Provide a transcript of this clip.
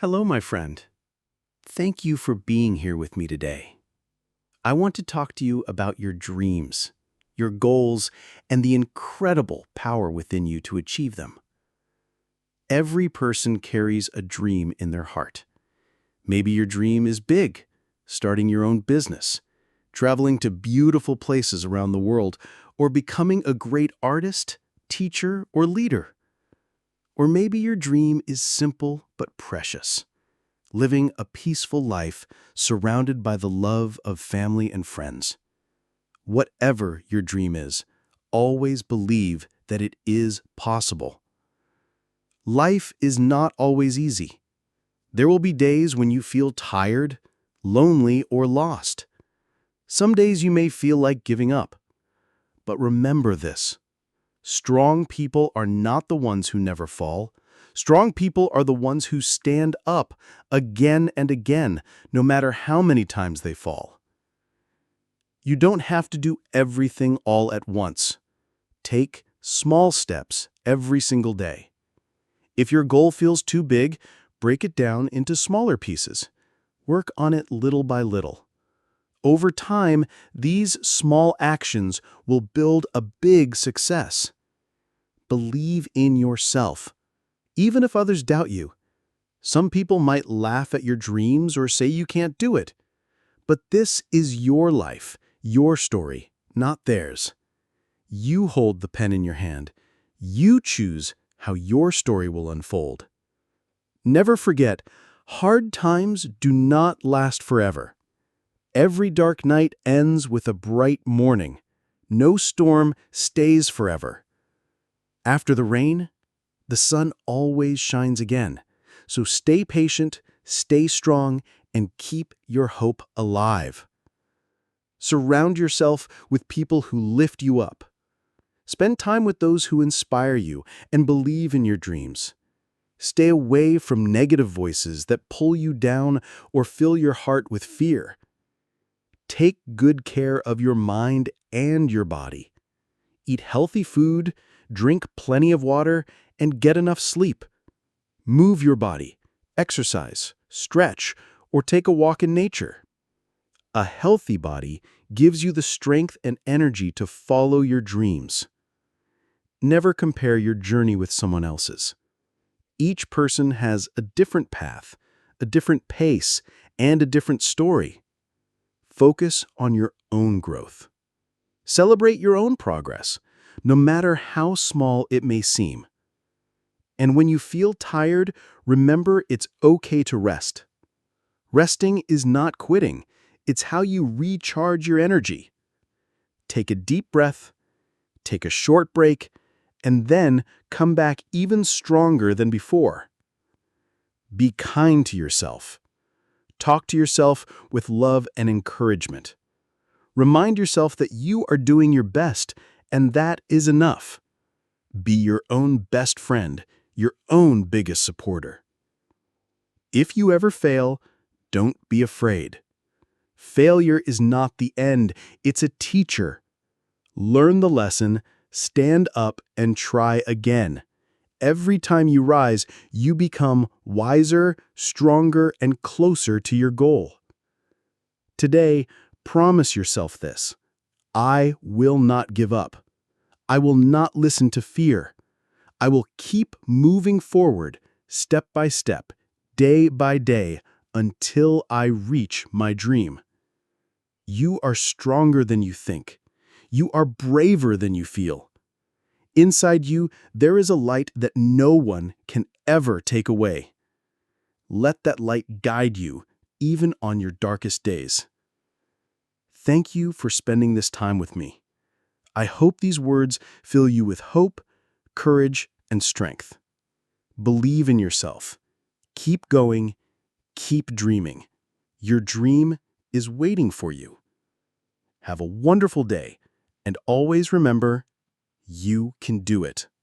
Hello, my friend. Thank you for being here with me today. I want to talk to you about your dreams, your goals, and the incredible power within you to achieve them. Every person carries a dream in their heart. Maybe your dream is big, starting your own business, traveling to beautiful places around the world, or becoming a great artist, teacher, or leader. Or maybe your dream is simple but precious, living a peaceful life surrounded by the love of family and friends. Whatever your dream is, always believe that it is possible. Life is not always easy. There will be days when you feel tired, lonely, or lost. Some days you may feel like giving up. But remember this: strong people are not the ones who never fall. Strong people are the ones who stand up again and again, no matter how many times they fall. You don't have to do everything all at once. Take small steps every single day. If your goal feels too big, break it down into smaller pieces. Work on it little by little. Over time, these small actions will build a big success. Believe in yourself, even if others doubt you. Some people might laugh at your dreams or say you can't do it. But this is your life, your story, not theirs. You hold the pen in your hand. You choose how your story will unfold. Never forget, hard times do not last forever. Every dark night ends with a bright morning. No storm stays forever. After the rain, the sun always shines again. So stay patient, stay strong, and keep your hope alive. Surround yourself with people who lift you up. Spend time with those who inspire you and believe in your dreams. Stay away from negative voices that pull you down or fill your heart with fear. Take good care of your mind and your body. Eat healthy food, drink plenty of water, and get enough sleep. Move your body, exercise, stretch, or take a walk in nature. A healthy body gives you the strength and energy to follow your dreams. Never compare your journey with someone else's. Each person has a different path, a different pace, and a different story. Focus on your own growth. Celebrate your own progress, no matter how small it may seem. And when you feel tired, remember it's okay to rest. Resting is not quitting. It's how you recharge your energy. Take a deep breath, take a short break, and then come back even stronger than before. Be kind to yourself. Talk to yourself with love and encouragement. Remind yourself that you are doing your best, and that is enough. Be your own best friend, your own biggest supporter. If you ever fail, don't be afraid. Failure is not the end, it's a teacher. Learn the lesson, stand up, and try again. Every time you rise, you become wiser, stronger, and closer to your goal. Today, promise yourself this: I will not give up. I will not listen to fear. I will keep moving forward, step by step, day by day, until I reach my dream. You are stronger than you think. You are braver than you feel. Inside you, there is a light that no one can ever take away. Let that light guide you, even on your darkest days. Thank you for spending this time with me. I hope these words fill you with hope, courage, and strength. Believe in yourself. Keep going. Keep dreaming. Your dream is waiting for you. Have a wonderful day, and always remember, you can do it.